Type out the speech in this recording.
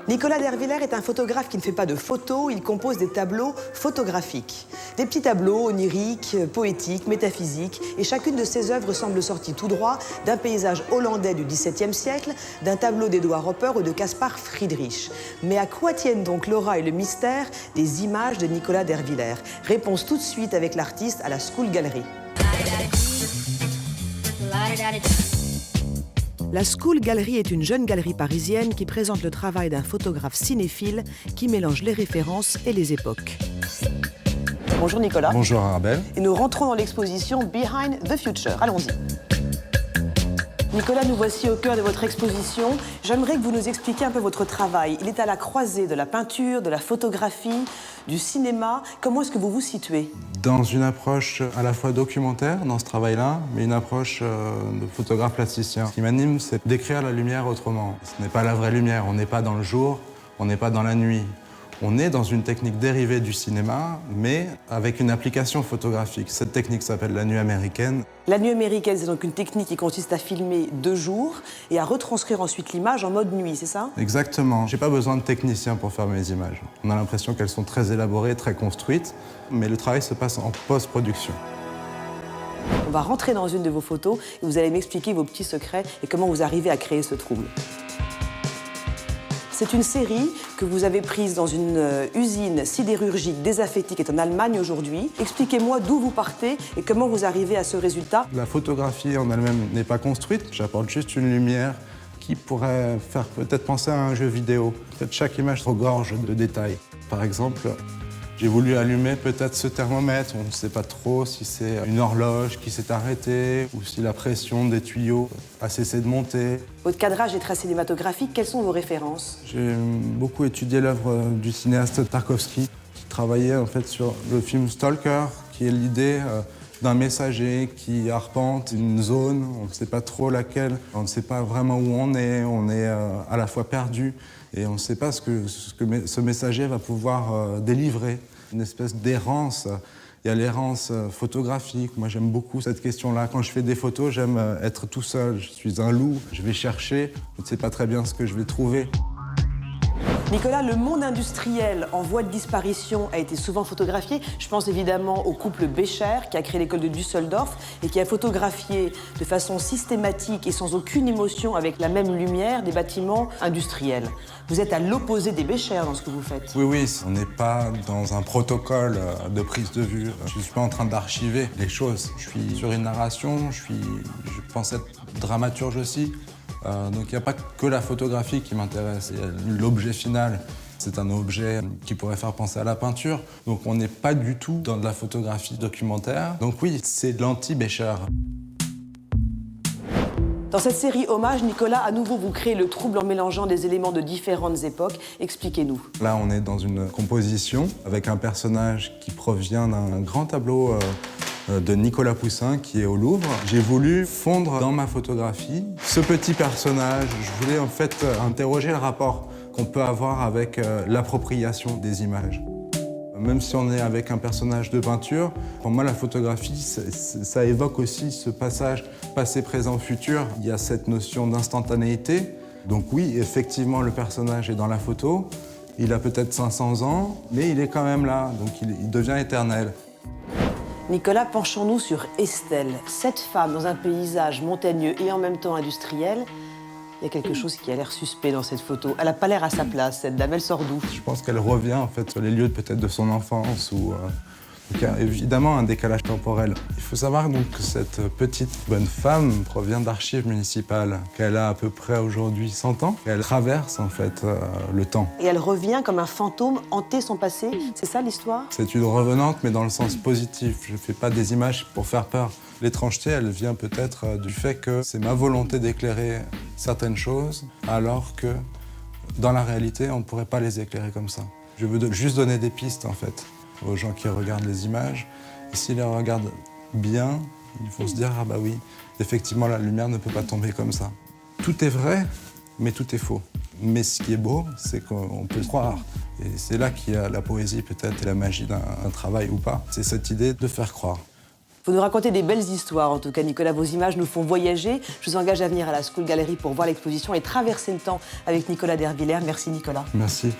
Nicolas Dervillers est un photographe qui ne fait pas de photos, il compose des tableaux photographiques. Des petits tableaux oniriques, poétiques, métaphysiques, et chacune de ses œuvres semble sortie tout droit d'un paysage hollandais du XVIIe siècle, d'un tableau d'Edouard Hopper ou de Caspar Friedrich. Mais à quoi tiennent donc l'aura et le mystère des images de Nicolas Dervillers? Réponse tout de suite avec l'artiste à la School Gallery. La School Gallery est une jeune galerie parisienne qui présente le travail d'un photographe cinéphile qui mélange les références et les époques. Bonjour Nicolas. Bonjour Arabelle. Et nous rentrons dans l'exposition Behind the Future. Allons-y. Nicolas, nous voici au cœur de votre exposition. J'aimerais que vous nous expliquiez un peu votre travail. Il est à la croisée de la peinture, de la photographie, du cinéma. Comment est-ce que vous vous situez? Dans une approche à la fois documentaire dans ce travail-là, mais une approche de photographe plasticien. Ce qui m'anime, c'est d'écrire la lumière autrement. Ce n'est pas la vraie lumière, on n'est pas dans le jour, on n'est pas dans la nuit. On est dans une technique dérivée du cinéma, mais avec une application photographique. Cette technique s'appelle la nuit américaine. La nuit américaine, c'est donc une technique qui consiste à filmer 2 jours et à retranscrire ensuite l'image en mode nuit, c'est ça? Exactement. J'ai pas besoin de technicien pour faire mes images. On a l'impression qu'elles sont très élaborées, très construites, mais le travail se passe en post-production. On va rentrer dans une de vos photos et vous allez m'expliquer vos petits secrets et comment vous arrivez à créer ce trouble. C'est une série que vous avez prise dans une usine sidérurgique désaffectée qui est en Allemagne aujourd'hui. Expliquez-moi d'où vous partez et comment vous arrivez à ce résultat. La photographie en elle-même n'est pas construite. J'apporte juste une lumière qui pourrait faire peut-être penser à un jeu vidéo. Peut-être chaque image regorge de détails. Par exemple, j'ai voulu allumer peut-être ce thermomètre. On ne sait pas trop si c'est une horloge qui s'est arrêtée ou si la pression des tuyaux a cessé de monter. Votre cadrage est très cinématographique. Quelles sont vos références? J'ai beaucoup étudié l'œuvre du cinéaste Tarkovsky, qui travaillait en fait sur le film Stalker, qui est l'idée d'un messager qui arpente une zone, on ne sait pas trop laquelle, on ne sait pas vraiment où on est à la fois perdu et on ne sait pas ce que ce messager va pouvoir délivrer. Une espèce d'errance. Il y a l'errance photographique. Moi, j'aime beaucoup cette question-là. Quand je fais des photos, j'aime être tout seul. Je suis un loup. Je vais chercher. Je ne sais pas très bien ce que je vais trouver. Nicolas, le monde industriel en voie de disparition a été souvent photographié. Je pense évidemment au couple Becher qui a créé l'école de Düsseldorf et qui a photographié de façon systématique et sans aucune émotion avec la même lumière des bâtiments industriels. Vous êtes à l'opposé des Becher dans ce que vous faites. Oui, on n'est pas dans un protocole de prise de vue. Je ne suis pas en train d'archiver les choses. Je suis sur une narration, je pense être dramaturge aussi. Donc il n'y a pas que la photographie qui m'intéresse, il y a l'objet final. C'est un objet qui pourrait faire penser à la peinture. Donc on n'est pas du tout dans de la photographie documentaire. Donc oui, c'est de l'anti-Becher. Dans cette série Hommage, Nicolas, à nouveau, vous créez le trouble en mélangeant des éléments de différentes époques. Expliquez-nous. Là, on est dans une composition avec un personnage qui provient d'un grand tableau de Nicolas Poussin qui est au Louvre. J'ai voulu fondre dans ma photographie ce petit personnage. Je voulais en fait interroger le rapport qu'on peut avoir avec l'appropriation des images. Même si on est avec un personnage de peinture, pour moi la photographie, ça évoque aussi ce passage passé, présent, futur. Il y a cette notion d'instantanéité. Donc oui, effectivement, le personnage est dans la photo. Il a peut-être 500 ans, mais il est quand même là, donc il devient éternel. Nicolas, penchons-nous sur Estelle. Cette femme dans un paysage montagneux et en même temps industriel, il y a quelque chose qui a l'air suspect dans cette photo. Elle n'a pas l'air à sa place, cette dame, elle sort d'où? Je pense qu'elle revient en fait sur les lieux peut-être de son enfance ou... Donc il y a évidemment un décalage temporel. Il faut savoir donc que cette petite bonne femme provient d'archives municipales, qu'elle a à peu près aujourd'hui 100 ans, qu'elle traverse en fait le temps. Et elle revient comme un fantôme hanter son passé, c'est ça l'histoire? C'est une revenante mais dans le sens positif. Je ne fais pas des images pour faire peur. L'étrangeté, elle vient peut-être du fait que c'est ma volonté d'éclairer certaines choses alors que dans la réalité, on ne pourrait pas les éclairer comme ça. Je veux juste donner des pistes en fait aux gens qui regardent les images. Et s'ils les regardent bien, ils vont se dire « Ah bah oui, effectivement, la lumière ne peut pas tomber comme ça ». Tout est vrai, mais tout est faux. Mais ce qui est beau, c'est qu'on peut croire. Et c'est là qu'il y a la poésie peut-être et la magie d'un travail ou pas. C'est cette idée de faire croire. Vous nous racontez des belles histoires, en tout cas, Nicolas. Vos images nous font voyager. Je vous engage à venir à la School Gallery pour voir l'exposition et traverser le temps avec Nicolas Dervillers. Merci, Nicolas. Merci.